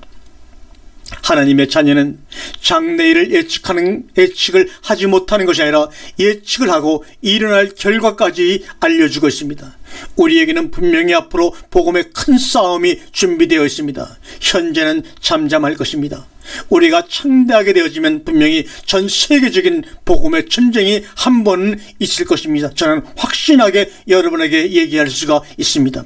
하나님의 자녀는 장래일을 예측을 하지 못하는 것이 아니라 예측을 하고 일어날 결과까지 알려주고 있습니다. 우리에게는 분명히 앞으로 복음의 큰 싸움이 준비되어 있습니다. 현재는 잠잠할 것입니다. 우리가 창대하게 되어지면 분명히 전 세계적인 복음의 전쟁이 한 번은 있을 것입니다. 저는 확신하게 여러분에게 얘기할 수가 있습니다.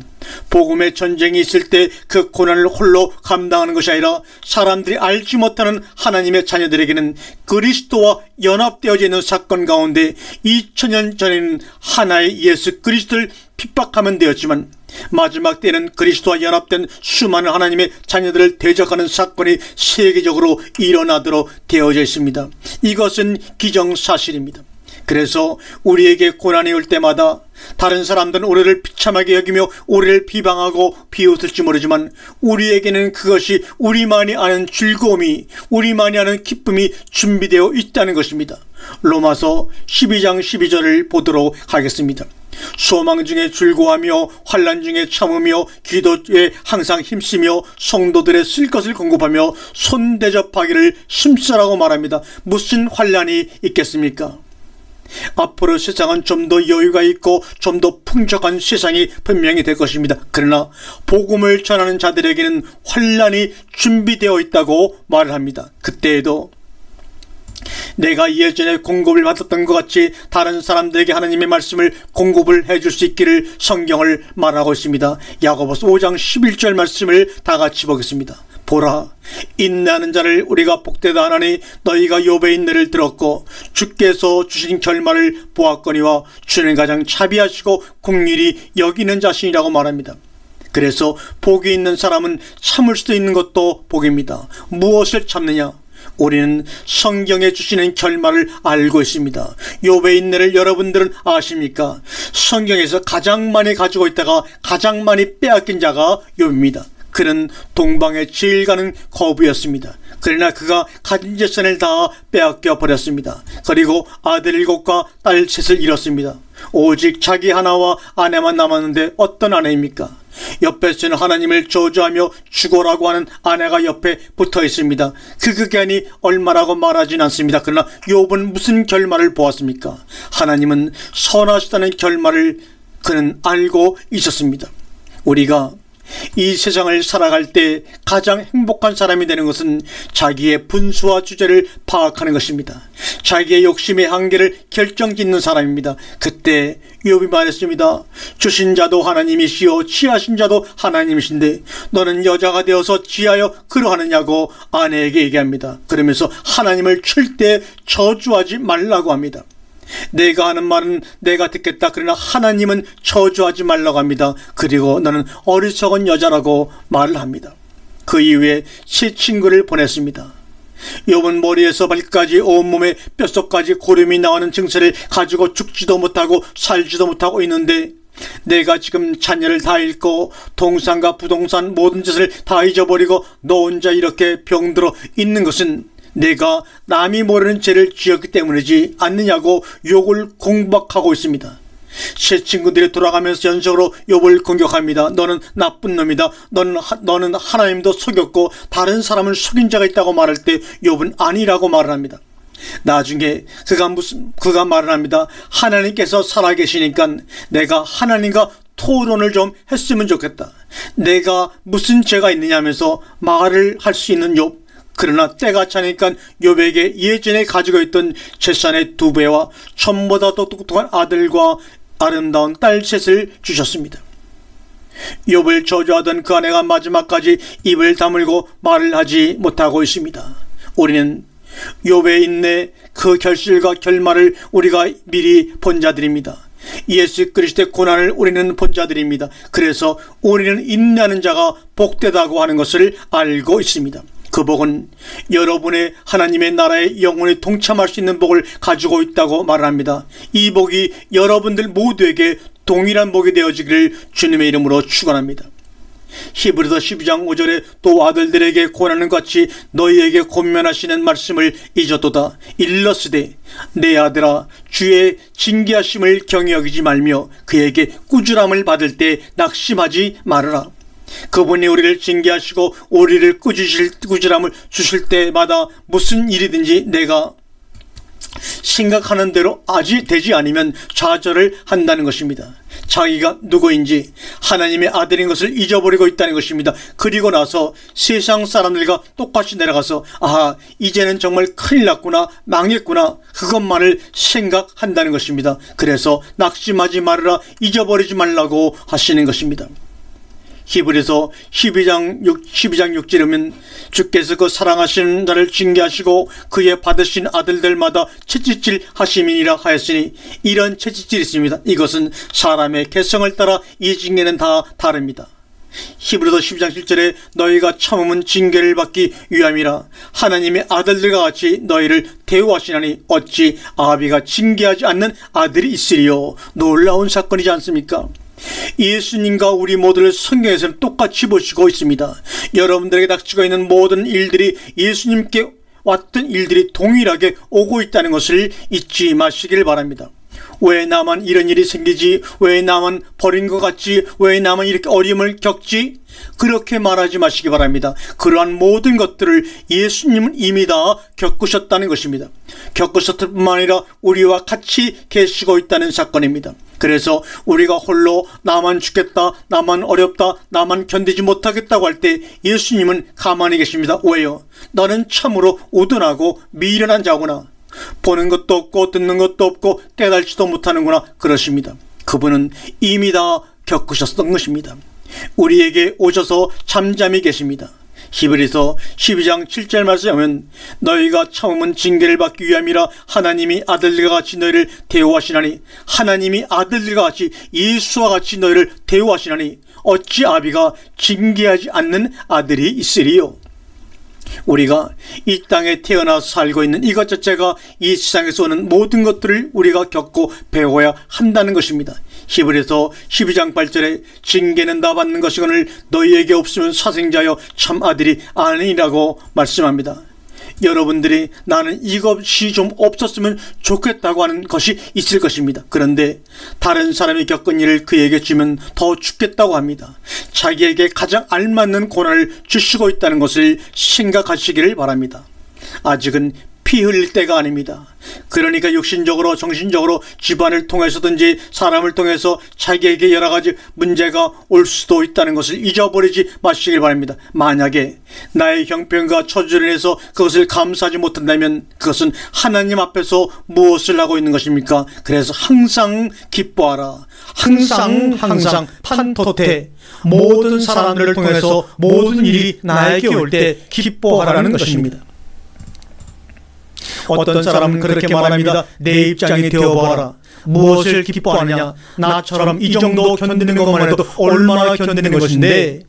복음의 전쟁이 있을 때 그 고난을 홀로 감당하는 것이 아니라 사람들이 알지 못하는 하나님의 자녀들에게는 그리스도와 연합되어져 있는 사건 가운데 2000년 전에는 하나의 예수 그리스도를 핍박하면 되었지만 마지막 때는 그리스도와 연합된 수많은 하나님의 자녀들을 대적하는 사건이 세계적으로 일어나도록 되어져 있습니다. 이것은 기정사실입니다. 그래서 우리에게 고난이 올 때마다 다른 사람들은 우리를 비참하게 여기며 우리를 비방하고 비웃을지 모르지만 우리에게는 그것이 우리만이 아는 즐거움이, 우리만이 아는 기쁨이 준비되어 있다는 것입니다. 로마서 12장 12절을 보도록 하겠습니다. 소망 중에 즐거워하며 환난 중에 참으며 기도에 항상 힘쓰며 성도들의 쓸 것을 공급하며 손대접하기를 힘쓰라고 말합니다. 무슨 환난이 있겠습니까? 앞으로 세상은 좀 더 여유가 있고 좀 더 풍족한 세상이 분명히 될 것입니다. 그러나 복음을 전하는 자들에게는 환난이 준비되어 있다고 말을 합니다. 그때에도 내가 예전에 공급을 받았던 것 같이 다른 사람들에게 하나님의 말씀을 공급을 해줄 수 있기를 성경을 말하고 있습니다. 야고보서 5장 11절 말씀을 다 같이 보겠습니다. 보라, 인내하는 자를 우리가 복되다 하나니 너희가 욥의 인내를 들었고 주께서 주신 결말을 보았거니와 주는 가장 자비하시고 긍휼히 여기는 자신이라고 말합니다. 그래서 복이 있는 사람은 참을 수도 있는 것도 복입니다. 무엇을 참느냐? 우리는 성경에 주시는 결말을 알고 있습니다. 욥의 인내를 여러분들은 아십니까? 성경에서 가장 많이 가지고 있다가 가장 많이 빼앗긴 자가 욥입니다. 그는 동방의 제일 가는 거부였습니다. 그러나 그가 가진 재산을 다 빼앗겨 버렸습니다. 그리고 아들 7과 딸 3을 잃었습니다. 오직 자기 하나와 아내만 남았는데 어떤 아내입니까? 옆에서는 하나님을 저주하며 죽어라고 하는 아내가 옆에 붙어 있습니다. 그 극연이 얼마라고 말하진 않습니다. 그러나 욥은 무슨 결말을 보았습니까? 하나님은 선하시다는 결말을 그는 알고 있었습니다. 우리가 이 세상을 살아갈 때 가장 행복한 사람이 되는 것은 자기의 분수와 주제를 파악하는 것입니다. 자기의 욕심의 한계를 결정짓는 사람입니다. 그때 욥이 말했습니다. 주신 자도 하나님이시오 취하신 자도 하나님이신데 너는 여자가 되어서 지하여 그러하느냐고 아내에게 얘기합니다. 그러면서 하나님을 절대 저주하지 말라고 합니다. 내가 하는 말은 내가 듣겠다. 그러나 하나님은 저주하지 말라고 합니다. 그리고 너는 어리석은 여자라고 말을 합니다. 그 이후에 새 친구를 보냈습니다. 욥은 머리에서 발까지 온몸에 뼛속까지 고름이 나오는 증세를 가지고 죽지도 못하고 살지도 못하고 있는데 내가 지금 자녀를 다 잃고 동산과 부동산 모든 것을 다 잊어버리고 너 혼자 이렇게 병들어 있는 것은 내가 남이 모르는 죄를 지었기 때문이지 않느냐고 욕을 공박하고 있습니다. 새 친구들이 돌아가면서 연속으로 욥을 공격합니다. 너는 나쁜 놈이다. 너는 하나님도 속였고 다른 사람을 속인 자가 있다고 말할 때 욥은 아니라고 말을 합니다. 나중에 그가 말을 합니다. 하나님께서 살아계시니까 내가 하나님과 토론을 좀 했으면 좋겠다. 내가 무슨 죄가 있느냐 하면서 말을 할 수 있는 욥. 그러나 때가 차니까 욥에게 예전에 가지고 있던 재산의 2배와 천보다 더 똑똑한 아들과 아름다운 딸 셋을 주셨습니다. 욥을 저주하던 그 아내가 마지막까지 입을 다물고 말을 하지 못하고 있습니다. 우리는 욥의 인내, 그 결실과 결말을 우리가 미리 본 자들입니다. 예수 그리스도의 고난을 우리는 본 자들입니다. 그래서 우리는 인내하는 자가 복되다고 하는 것을 알고 있습니다. 그 복은 여러분의 하나님의 나라에 영원히 동참할 수 있는 복을 가지고 있다고 말합니다. 이 복이 여러분들 모두에게 동일한 복이 되어지기를 주님의 이름으로 축원합니다. 히브리서 12장 5절에 또 아들들에게 권하는 같이 너희에게 권면하시는 말씀을 잊었도다. 일러스되 내 아들아 주의 징계하심을 경히 여기지 말며 그에게 꾸지람을 받을 때 낙심하지 말아라. 그분이 우리를 징계하시고 우리를 꾸지람을 주실 때마다 무슨 일이든지 내가 생각하는 대로 아직 되지 않으면 좌절을 한다는 것입니다. 자기가 누구인지 하나님의 아들인 것을 잊어버리고 있다는 것입니다. 그리고 나서 세상 사람들과 똑같이 내려가서 이제는 정말 큰일 났구나, 망했구나, 그것만을 생각한다는 것입니다. 그래서 낙심하지 말아라, 잊어버리지 말라고 하시는 것입니다. 히브리서 12장 6절에 보면 주께서 그 사랑하시는 자를 징계하시고 그의 받으신 아들들마다 채찍질 하심이니라 하였으니 이런 채찍질이 있습니다. 이것은 사람의 개성을 따라 이 징계는 다 다릅니다. 히브리서 12장 7절에 너희가 참으면 징계를 받기 위함이라 하나님의 아들들과 같이 너희를 대우하시나니 어찌 아비가 징계하지 않는 아들이 있으리요. 놀라운 사건이지 않습니까? 예수님과 우리 모두를 성경에서는 똑같이 보시고 있습니다. 여러분들에게 닥치고 있는 모든 일들이 예수님께 왔던 일들이 동일하게 오고 있다는 것을 잊지 마시길 바랍니다. 왜 나만 이런 일이 생기지? 왜 나만 버린 것 같지? 왜 나만 이렇게 어려움을 겪지? 그렇게 말하지 마시기 바랍니다. 그러한 모든 것들을 예수님은 이미 다 겪으셨다는 것입니다. 겪으셨을 뿐만 아니라 우리와 같이 계시고 있다는 사건입니다. 그래서 우리가 홀로 나만 죽겠다, 나만 어렵다, 나만 견디지 못하겠다고 할 때 예수님은 가만히 계십니다. 왜요? 너는 참으로 우둔하고 미련한 자구나. 보는 것도 없고 듣는 것도 없고 깨달지도 못하는구나 그러십니다. 그분은 이미 다 겪으셨던 것입니다. 우리에게 오셔서 잠잠히 계십니다. 히브리서 12장 7절 말씀에 보면 너희가 참으면 징계를 받기 위함이라 하나님이 아들들과 같이 너희를 대우하시나니 하나님이 아들들과 같이 예수와 같이 너희를 대우하시나니 어찌 아비가 징계하지 않는 아들이 있으리요. 우리가 이 땅에 태어나서 살고 있는 이것 자체가 이 세상에서 오는 모든 것들을 우리가 겪고 배워야 한다는 것입니다. 히브리서 12장 8절에 징계는 다 받는 것이거늘 너희에게 없으면 사생자여 참 아들이 아니라고 말씀합니다. 여러분들이 나는 이것이 좀 없었으면 좋겠다고 하는 것이 있을 것입니다. 그런데 다른 사람이 겪은 일을 그에게 주면 더 죽겠다고 합니다. 자기에게 가장 알맞는 고난을 주시고 있다는 것을 생각하시기를 바랍니다. 아직은 피 흘릴 때가 아닙니다. 그러니까 육신적으로 정신적으로 집안을 통해서든지 사람을 통해서 자기에게 여러 가지 문제가 올 수도 있다는 것을 잊어버리지 마시길 바랍니다. 만약에 나의 형편과 처지로 인해서 그것을 감수하지 못한다면 그것은 하나님 앞에서 무엇을 하고 있는 것입니까? 그래서 항상 기뻐하라. 항상 판토테. 모든 사람들을 통해서 모든 일이 나에게 올 때 기뻐하라는 것입니다. 어떤 사람은 그렇게 말합니다. 내 입장이 되어보아라. 무엇을 기뻐하느냐? 나처럼 이 정도 견디는 것만 해도 얼마나 견디는 것인데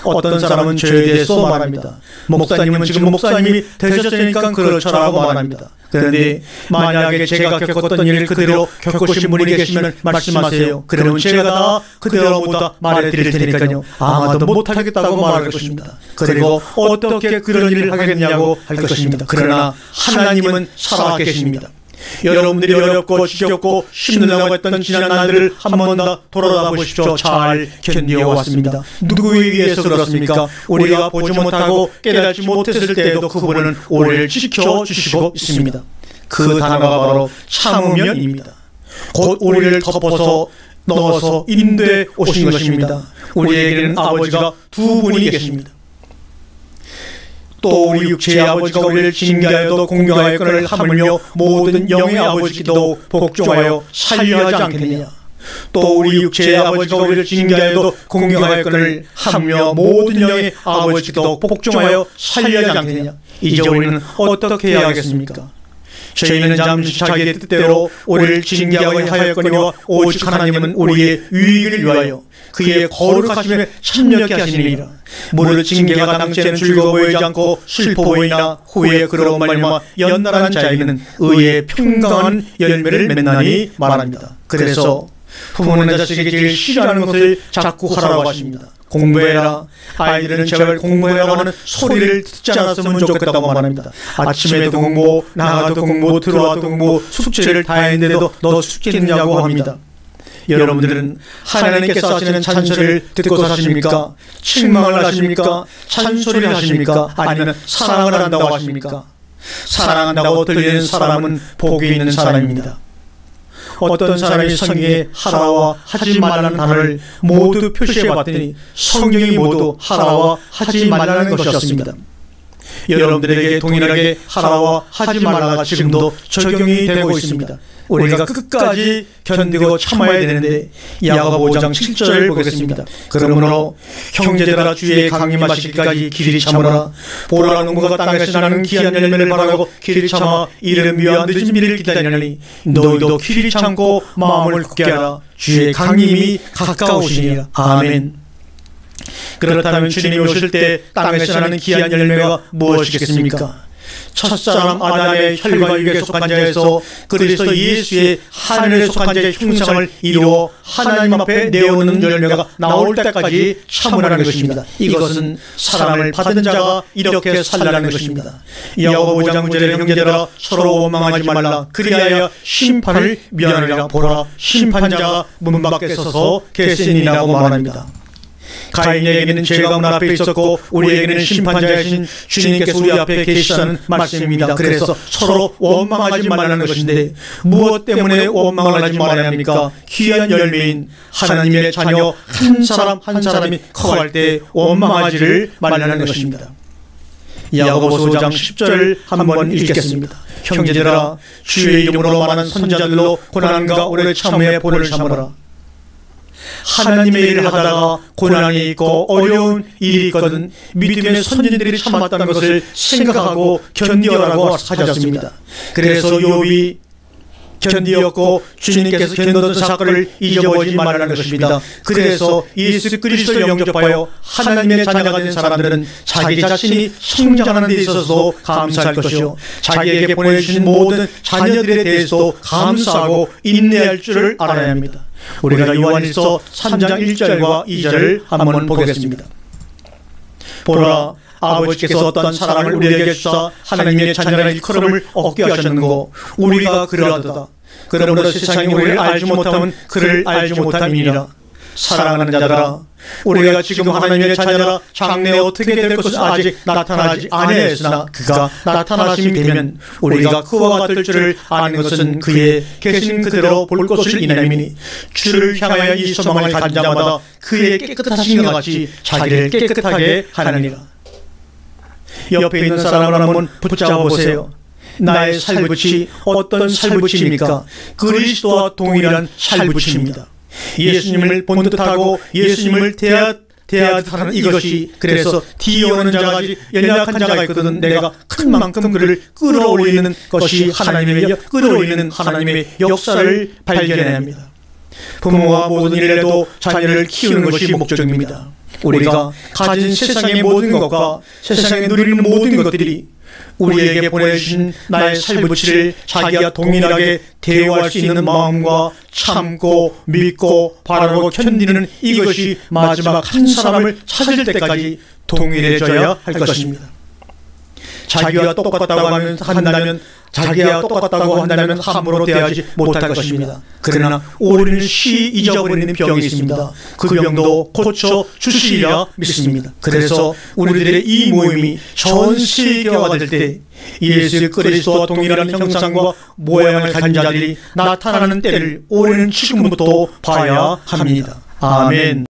어떤 사람은 죄에 대해서 말합니다. 목사님은 지금 목사님이 되셨으니까 그렇죠라고 말합니다. 그런데 만약에 제가 겪었던 일을 그대로 겪으신 분이 계시면 말씀하세요. 그러면 제가 다 그대로 모두 말해드릴 테니까요. 아마도 못하겠다고 말할 것입니다. 그리고 어떻게 그런 일을 하겠냐고 할 것입니다. 그러나 하나님은 살아계십니다. 여러분들이 어렵고 지겹고 힘들다고 했던 지난 날들을 한 번 더 돌아다 보십시오. 잘 견뎌왔습니다. 누구에 의해서 그렇습니까? 우리가 보지 못하고 깨닫지 못했을 때에도 그분은 우리를 지켜주시고 있습니다. 그 단어가 바로 참으면입니다. 곧 우리를 덮어서 넣어서 인도에 오신 것입니다. 우리에게는 아버지가 두 분이 계십니다. 또 우리 육체의 아버지가 우리를 징계하여도 공경하였거늘 하물며 모든 영의 아버지기도 복종하여 살려 하지 않겠느냐. 또 우리 육체의 아버지가 우리를 징계하여도 공경하였거늘 하물며 모든 영의 아버지기도 복종하여 살려 하지 않겠느냐. 이제 우리는 어떻게 해야 하겠습니까? 저희는 잠시 자기의 뜻대로 우리를 징계하여 하였거니와 오직 하나님은 우리의 유익을 위하여 그의 거룩하심에 참여케 하시니라. 무릇 징계가 당시에는 즐거워 보이지 않고 슬퍼 보이나 후에 그로 말미암아 연단한 자에게는 의의 평강한 열매를 맺나니 말합니다. 그래서 부모는 자식에게 제일 싫어하는 것을 자꾸 하라고 하십니다. 공부해라. 아이들은 제발 공부해라고 하는 소리를 듣지 않았으면 좋겠다고 말합니다. 아침에도 공부, 나가도 공부, 들어와도 공부, 숙제를 다 했는데도 너 숙제했냐고 합니다. 여러분들은 하나님께서 하시는 찬소리를 듣고 사십니까? 책망을 하십니까? 찬소리를 하십니까? 아니면 사랑을 한다고 하십니까? 사랑한다고 들리는 사람은 복이 있는 사람입니다. 어떤 사람이 성경에 하라와 하지 말라는 단어를 모두 표시해 봤더니 성경이 모두 하라와 하지 말라는 것이었습니다. 여러분들에게 동일하게 하라와 하지 말라가 지금도 적용이 되고 있습니다. 우리가 끝까지 견디고 참아야 되는데 야고보 5장 7절 보겠습니다. 그러므로 형제들아 주의 강림하시기까지 길이 참으라. 보라 농부가 땅에서 나는 귀한 열매를 바라고 길이 참아 이른 위와 늦은 비를 기다리느니 너희도 길이 참고 마음을 굳게 하라. 주의 강림이 가까우시니라. 아멘. 그렇다면 주님이 오실 때 땅에서 나는 귀한 열매가 무엇이겠습니까? 첫사람 아담의 혈과 육에 속한 자에서 그리스도 예수의 하늘에 속한 자의 형상을 이루어 하나님 앞에 내어놓는 열매가 나올 때까지 참으라는 것입니다. 이것은 사람을 받은 자가 이렇게 살라는 것입니다. 야고보 5장 9절에 형제들아 서로 원망하지 말라. 그리하여 심판을 면하리라. 보라 심판자가 문 밖에 서서 계시니라고 말합니다. 가인에게는 죄가 문 앞에 있었고 우리에게는 심판자이신 주님께서 우리 앞에 계시다는 말씀입니다. 그래서 서로 원망하지 말라는 것인데 무엇 때문에 원망을 하지 말아야 합니까? 귀한 열매인 하나님의 자녀 한 사람 한 사람이 커갈 때 원망하지를 말라는 것입니다. 야고보서 5장 10절 한번 읽겠습니다. 형제들아 주의 이름으로 많은 선자들로 고난과 오래 참음의 본을 삼으라. 하나님의 일을 하다가 고난이 있고 어려운 일이 있거든 믿음의 선진들이 참았다는 것을 생각하고 견디어라고 하셨습니다. 그래서 욥이 견디었고 주님께서 견디었던 사건을 잊어버리지 말라는 것입니다. 그래서 예수 그리스도를 영접하여 하나님의 자녀가 된 사람들은 자기 자신이 성장하는 데 있어서 감사할 것이요 자기에게 보내주신 모든 자녀들에 대해서도 감사하고 인내할 줄을 알아야 합니다. 우리가 요한일서 3장 1절과 2절을 한번 보겠습니다. 보라 아버지께서 어떤 사랑을 우리에게 주사 하나님의 자녀라는 일컬음을 얻게 하셨는고 우리가 그러하도다. 그러므로 세상이 우리를 알지 못하면 그를 알지 못함이니라. 사랑하는 자들아 우리가 지금 하나님의 자녀라 장래에 어떻게 될 것은 아직 나타나지 아니하였으나 그가 나타나심이 되면 우리가 그와 같을 줄을 아는 것은 그의 계신 그대로 볼 것을 인함이니 주를 향하여 이 소망을 가진 자마다 그의 깨끗하신 것 같이 자기를 깨끗하게 하느니라. 옆에 있는 사람을 한번 붙잡아 보세요. 나의 살붙이 어떤 살붙이입니까? 그리스도와 동일한 살붙이입니다. 예수님을 본 듯하고 예수님을 대하듯하는 이것이 그래서 뒤오는 자가 연약한 자가 있거든 내가 큰 만큼 그를 끌어올리는 것이 끌어올리는 하나님의 역사를 발견해야 합니다. 부모가 모든 일에도 자녀를 키우는 것이 목적입니다. 우리가 가진 세상의 모든 것과 세상에 누리는 모든 것들이 우리에게 보내주신 나의 살붙이를 자기와 동일하게 대우할 수 있는 마음과 참고 믿고 바라고 견디는 이것이 마지막 한 사람을 찾을 때까지 동일해져야 할 것입니다. 자기와 똑같다고 한다면 자기와 똑같다고 한다면 함부로 대하지 못할 것입니다. 그러나 우리는 쉬 잊어버리는 병이 있습니다. 그 병도 고쳐 주시리라 믿습니다. 그래서 우리들의 이 모임이 전 세계화가 될 때 예수 그리스도와 동일한 형상과 모양을 가진 자들이 나타나는 때를 우리는 지금부터 봐야 합니다. 아멘.